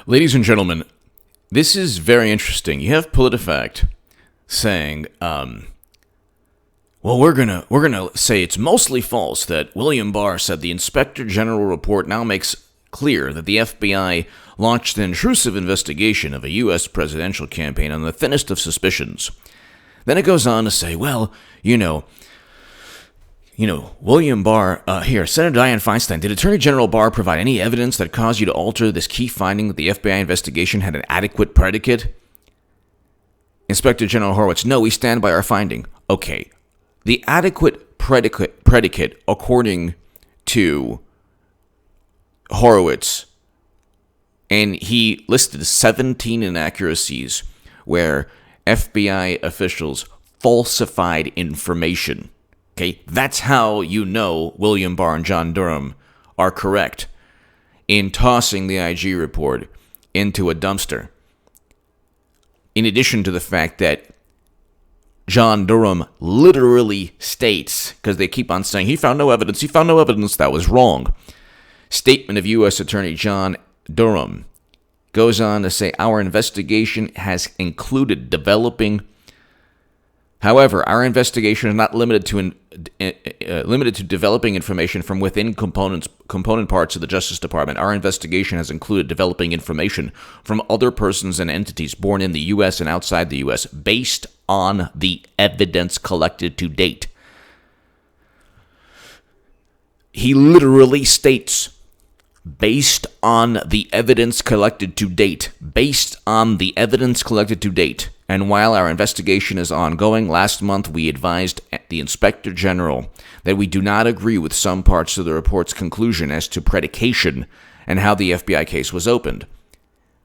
Ladies and gentlemen, this is very interesting. You have PolitiFact saying, well, we're gonna say it's mostly false that William Barr said the Inspector General report now makes clear that the FBI launched an intrusive investigation of a U.S. presidential campaign on the thinnest of suspicions. Then it goes on to say, well, William Barr, Senator Dianne Feinstein, did Attorney General Barr provide any evidence that caused you to alter this key finding that the FBI investigation had an adequate predicate? Inspector General Horowitz, no, we stand by our finding. Okay, the adequate predicate, according to Horowitz, and he listed 17 inaccuracies where FBI officials falsified information. Okay, that's how you know William Barr and John Durham are correct in tossing the IG report into a dumpster. In addition to the fact that John Durham literally states, because they keep on saying he found no evidence, that was wrong. Statement of U.S. Attorney John Durham goes on to say, our investigation has included developing. However, our investigation is not limited to developing information from within component parts of the Justice Department. Our investigation has included developing information from other persons and entities born in the U.S. and outside the U.S. based on the evidence collected to date. He literally states, based on the evidence collected to date. Based on the evidence collected to date. And while our investigation is ongoing, last month we advised the Inspector General that we do not agree with some parts of the report's conclusion as to predication and how the FBI case was opened.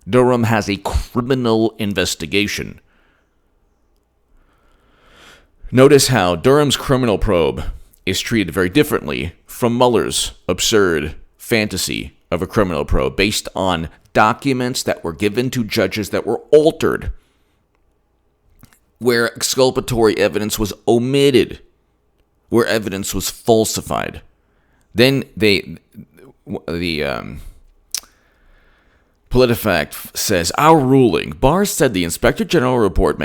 Durham has a criminal investigation. Notice how Durham's criminal probe is treated very differently from Mueller's absurd fantasy of a criminal probe based on documents that were given to judges that were altered, where exculpatory evidence was omitted, where evidence was falsified. Then PolitiFact says, our ruling. Barr said the Inspector General report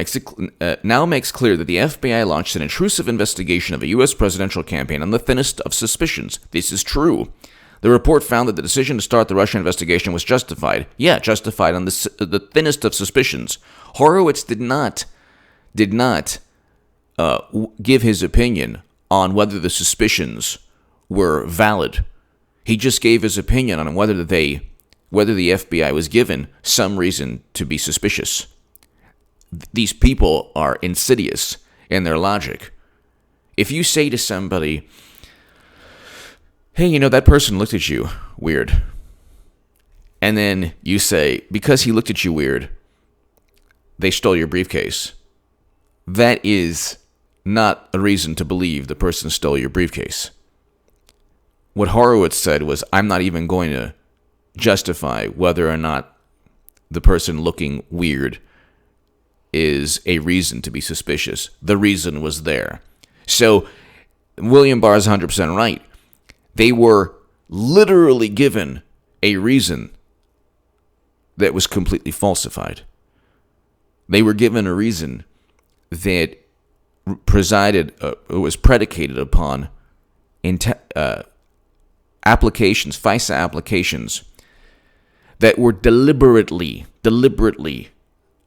now makes clear that the FBI launched an intrusive investigation of a U.S. presidential campaign on the thinnest of suspicions. This is true. The report found that the decision to start the Russia investigation was justified. Yeah, justified on the thinnest of suspicions. Horowitz did not give his opinion on whether the suspicions were valid. He just gave his opinion on whether the FBI was given some reason to be suspicious. These people are insidious in their logic. If you say to somebody, hey, that person looked at you weird, and then you say, because he looked at you weird, they stole your briefcase, that is not a reason to believe the person stole your briefcase. What Horowitz said was, I'm not even going to justify whether or not the person looking weird is a reason to be suspicious. The reason was there. So William Barr is 100% right. They were literally given a reason that was completely falsified. They were given a reason that was predicated upon applications, FISA applications, that were deliberately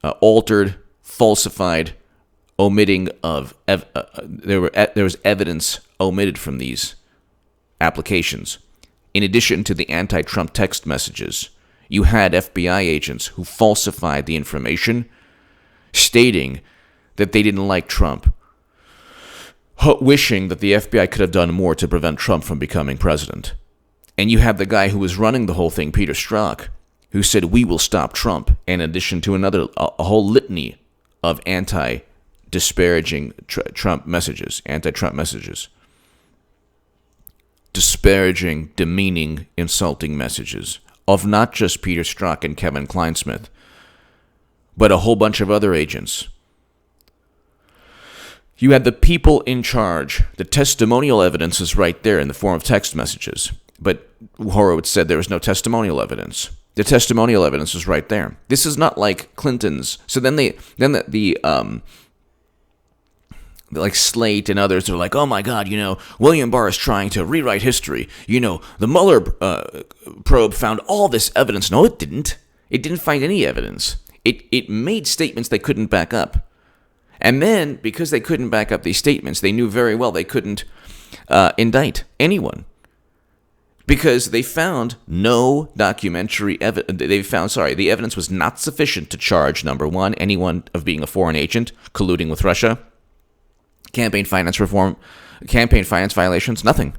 altered, falsified, omitting of there was evidence omitted from these applications. In addition to the anti-Trump text messages, you had FBI agents who falsified the information, stating that they didn't like Trump, wishing that the FBI could have done more to prevent Trump from becoming president. And you have the guy who was running the whole thing, Peter Strzok, who said, we will stop Trump, in addition to a whole litany of anti-disparaging Trump messages, anti-Trump messages. Disparaging, demeaning, insulting messages of not just Peter Strzok and Kevin Kleinsmith, but a whole bunch of other agents. You had the people in charge. The testimonial evidence is right there in the form of text messages. But Horowitz said there was no testimonial evidence. The testimonial evidence was right there. This is not like Clinton's. So then like Slate and others are like, oh my God, William Barr is trying to rewrite history. The Mueller probe found all this evidence. No, it didn't. It didn't find any evidence. It made statements they couldn't back up. And then, because they couldn't back up these statements, they knew very well they couldn't indict anyone. Because they found no documentary evidence. The evidence was not sufficient to charge, number one, anyone of being a foreign agent, colluding with Russia, campaign finance violations, nothing.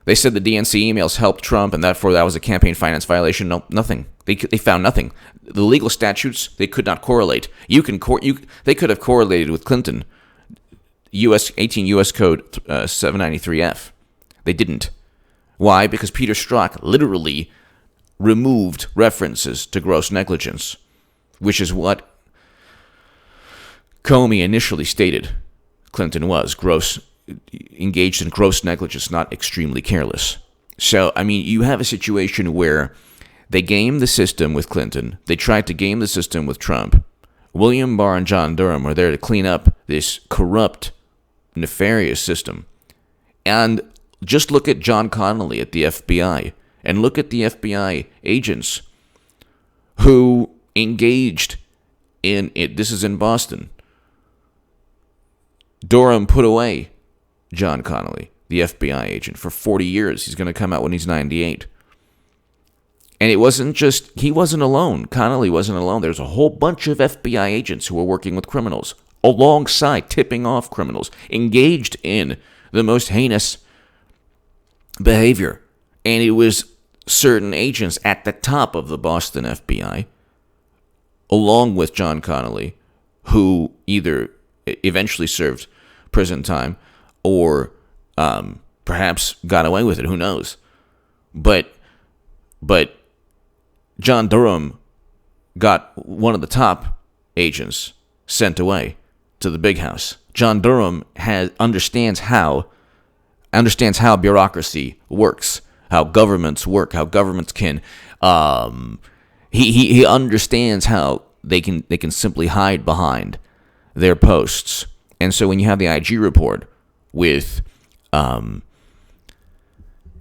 They said the DNC emails helped Trump, and therefore that was a campaign finance violation. No, nothing. They found nothing. The legal statutes, they could not correlate. They could have correlated with Clinton, 18 U.S. Code 793F. They didn't. Why? Because Peter Strzok literally removed references to gross negligence, which is what Comey initially stated Clinton was, engaged in gross negligence, not extremely careless. So, you have a situation where they gamed the system with Clinton. They tried to game the system with Trump. William Barr and John Durham are there to clean up this corrupt, nefarious system. And just look at John Connolly at the FBI, and look at the FBI agents who engaged in it. This is in Boston. Durham put away John Connolly, the FBI agent, for 40 years. He's going to come out when he's 98. And it wasn't just, he wasn't alone. Connolly wasn't alone. There's a whole bunch of FBI agents who were working with criminals, alongside tipping off criminals, engaged in the most heinous behavior. And it was certain agents at the top of the Boston FBI, along with John Connolly, who either eventually served prison time or perhaps got away with it. Who knows? But John Durham got one of the top agents sent away to the big house. John Durham understands how bureaucracy works, how governments work, how governments can. He understands how they can simply hide behind their posts. And so when you have the IG report with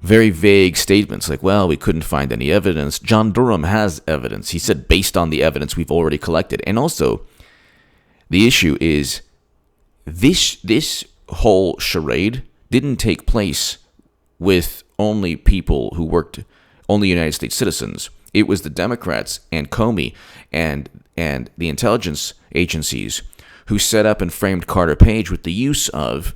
very vague statements like, well, we couldn't find any evidence, John Durham has evidence. He said, based on the evidence we've already collected. And also, the issue is this whole charade didn't take place with only people who worked, only United States citizens. It was the Democrats and Comey and the intelligence agencies who set up and framed Carter Page with the use of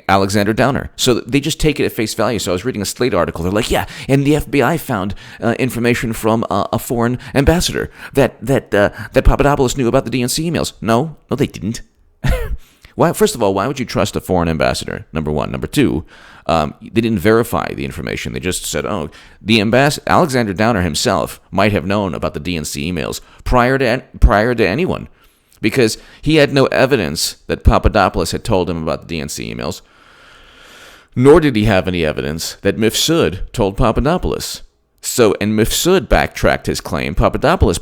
Alexander Downer. So they just take it at face value. So I was reading a Slate article. They're like, yeah, and the FBI found information from a foreign ambassador that Papadopoulos knew about the DNC emails. No, they didn't. Why? First of all, why would you trust a foreign ambassador? Number one. Number two, they didn't verify the information. They just said, the Alexander Downer himself might have known about the DNC emails prior to anyone, because he had no evidence that Papadopoulos had told him about the DNC emails, nor did he have any evidence that Mifsud told Papadopoulos. So, and Mifsud backtracked his claim. Papadopoulos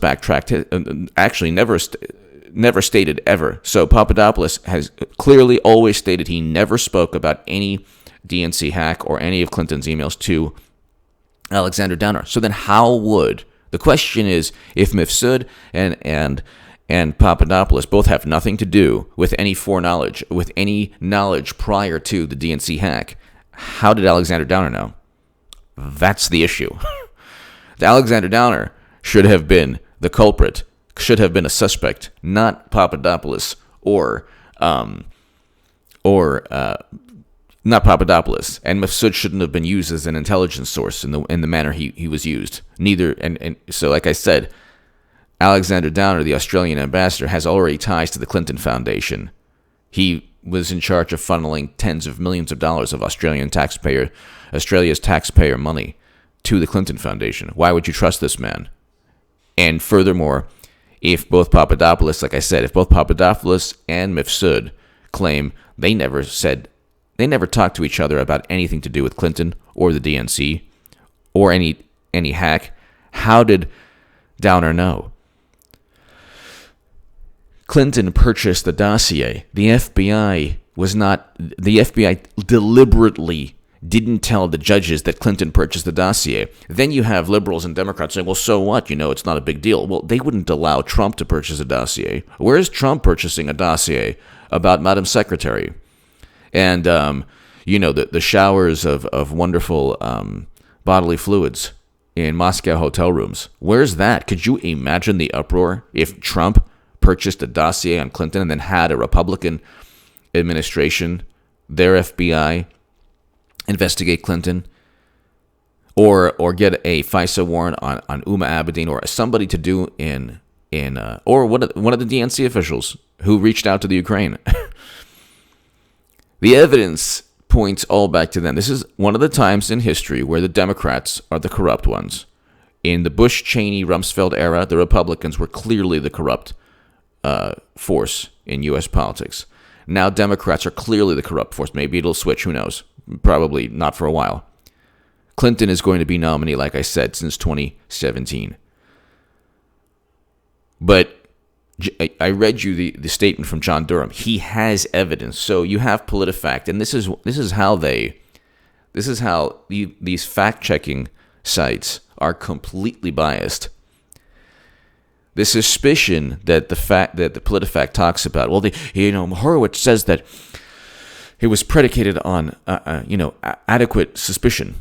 actually never stated ever. So Papadopoulos has clearly always stated he never spoke about any DNC hack or any of Clinton's emails to Alexander Downer. So then the question is, if Mifsud and Papadopoulos both have nothing to do with any foreknowledge, with any knowledge prior to the DNC hack, how did Alexander Downer know? That's the issue. Alexander Downer should have been the culprit, should have been a suspect, not Papadopoulos or not Papadopoulos. And Mifsud shouldn't have been used as an intelligence source in the manner he was used. Neither, and so like I said, Alexander Downer, the Australian ambassador, has already ties to the Clinton Foundation. He was in charge of funneling tens of millions of dollars of Australia's taxpayer money to the Clinton Foundation. Why would you trust this man? And furthermore, if both Papadopoulos and Mifsud claim they never said They never talked to each other about anything to do with Clinton or the DNC or any hack. How did Downer know? Clinton purchased the dossier. The FBI deliberately didn't tell the judges that Clinton purchased the dossier. Then you have liberals and Democrats saying, well, so what? It's not a big deal. Well, they wouldn't allow Trump to purchase a dossier. Where is Trump purchasing a dossier about Madam Secretary? And, the showers of wonderful bodily fluids in Moscow hotel rooms. Where's that? Could you imagine the uproar if Trump purchased a dossier on Clinton and then had a Republican administration, their FBI, investigate Clinton? Or get a FISA warrant on Uma Abedin or somebody to do or one of the DNC officials who reached out to the Ukraine. The evidence points all back to them. This is one of the times in history where the Democrats are the corrupt ones. In the Bush-Cheney-Rumsfeld era, the Republicans were clearly the corrupt force in U.S. politics. Now Democrats are clearly the corrupt force. Maybe it'll switch. Who knows? Probably not for a while. Clinton is going to be nominee, like I said, since 2017. But I read you the statement from John Durham. He has evidence. So you have PolitiFact, and this is how these fact-checking sites are completely biased. The suspicion that the PolitiFact talks about, Horowitz says that it was predicated on adequate suspicion.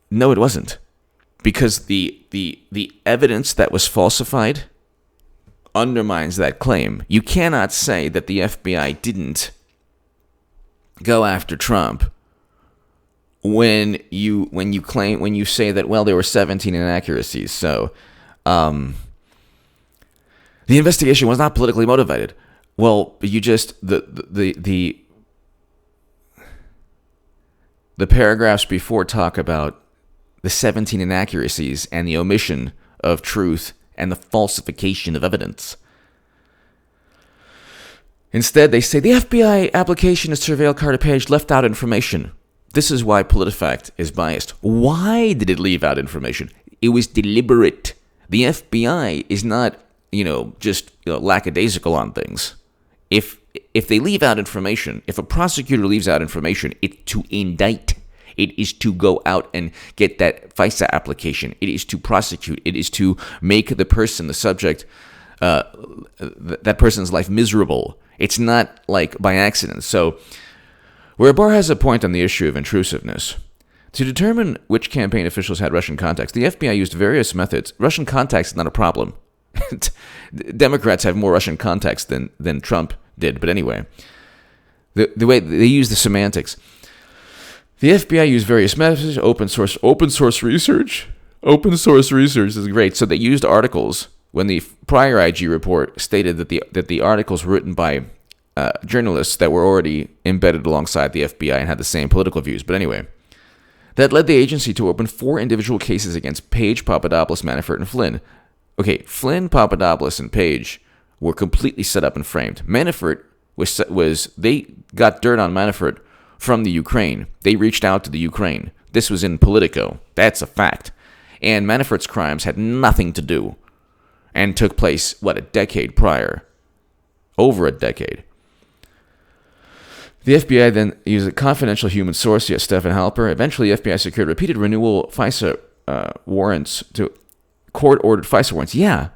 No, it wasn't, because the evidence that was falsified undermines that claim. You cannot say that the FBI didn't go after Trump when you say that, well, there were 17 inaccuracies. So the investigation was not politically motivated. Well, you just the paragraphs before talk about the 17 inaccuracies and the omission of truth and the falsification of evidence. Instead, they say the FBI application to surveil Carter Page left out information. This is why PolitiFact is biased. Why did it leave out information? It was deliberate. The FBI is not, just lackadaisical on things. If they leave out information, if a prosecutor leaves out information, it's to indict. It is to go out and get that FISA application. It is to prosecute. It is to make the person, the subject, that person's life miserable. It's not like by accident. So, where Barr has a point on the issue of intrusiveness, to determine which campaign officials had Russian contacts, the FBI used various methods. Russian contacts is not a problem. Democrats have more Russian contacts than Trump did. But anyway, the way they use the semantics. The FBI used various methods, open source research. Open source research is great. So they used articles when the prior IG report stated that the articles were written by journalists that were already embedded alongside the FBI and had the same political views. But anyway, that led the agency to open 4 individual cases against Page, Papadopoulos, Manafort, and Flynn. Okay, Flynn, Papadopoulos, and Page were completely set up and framed. Manafort they got dirt on Manafort from the Ukraine. They reached out to the Ukraine. This was in Politico. That's a fact. And Manafort's crimes had nothing to do and took place, a decade prior. Over a decade. The FBI then used a confidential human source, Stephen Halper. Eventually, the FBI secured repeated renewal FISA warrants to court-ordered FISA warrants. Yeah.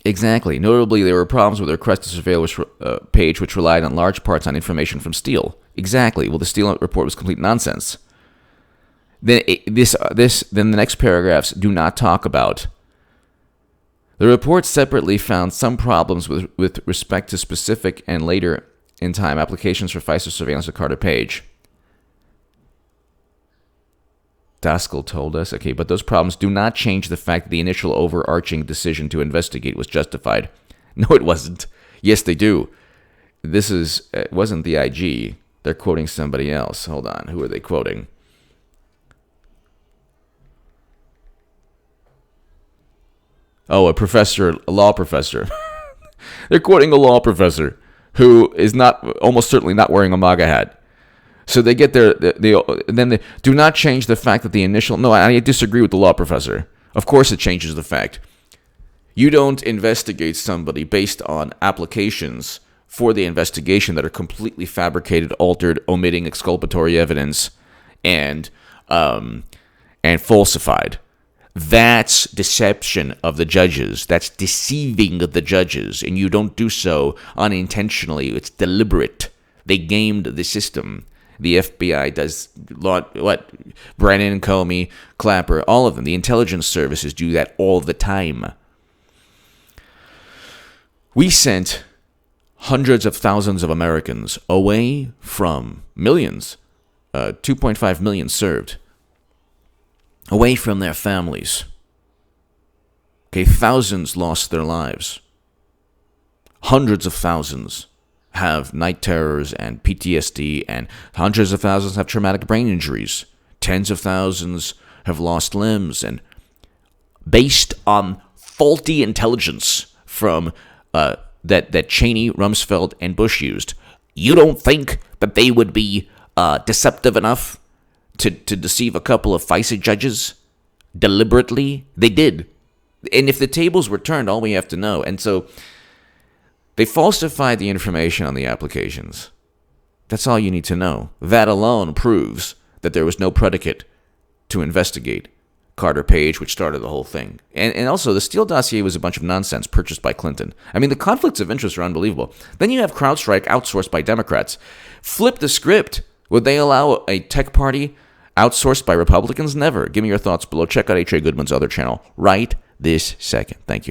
Exactly. Notably, there were problems with the request to surveil Page, which relied on large parts on information from Steele. Exactly. Well, the Steele report was complete nonsense. Then the next paragraphs do not talk about. The report separately found some problems with respect to specific and later in time applications for FISA surveillance of Carter Page. Daskal told us, okay, but those problems do not change the fact that the initial overarching decision to investigate was justified. No, it wasn't. Yes, they do. It wasn't the IG. They're quoting somebody else. Hold on. Who are they quoting? Oh, a law professor. They're quoting a law professor who is not almost certainly not wearing a MAGA hat. So they get then they do not change the fact that the initial. No, I disagree with the law professor. Of course, it changes the fact. You don't investigate somebody based on applications for the investigation that are completely fabricated, altered, omitting exculpatory evidence, and falsified. That's deception of the judges. That's deceiving the judges, and you don't do so unintentionally. It's deliberate. They gamed the system. The FBI does what? Brennan, Comey, Clapper, all of them. The intelligence services do that all the time. We sent hundreds of thousands of Americans away from millions, 2.5 million served, away from their families. Okay, thousands lost their lives. Hundreds of thousands have night terrors and PTSD, and hundreds of thousands have traumatic brain injuries. Tens of thousands have lost limbs, and based on faulty intelligence from that Cheney, Rumsfeld, and Bush used, you don't think that they would be deceptive enough to deceive a couple of FISA judges deliberately? They did. And if the tables were turned, all we have to know. And so they falsified the information on the applications. That's all you need to know. That alone proves that there was no predicate to investigate Carter Page, which started the whole thing. And also, the Steele dossier was a bunch of nonsense purchased by Clinton. I mean, the conflicts of interest are unbelievable. Then you have CrowdStrike outsourced by Democrats. Flip the script. Would they allow a tech party outsourced by Republicans? Never. Give me your thoughts below. Check out H.A. Goodman's other channel right this second. Thank you.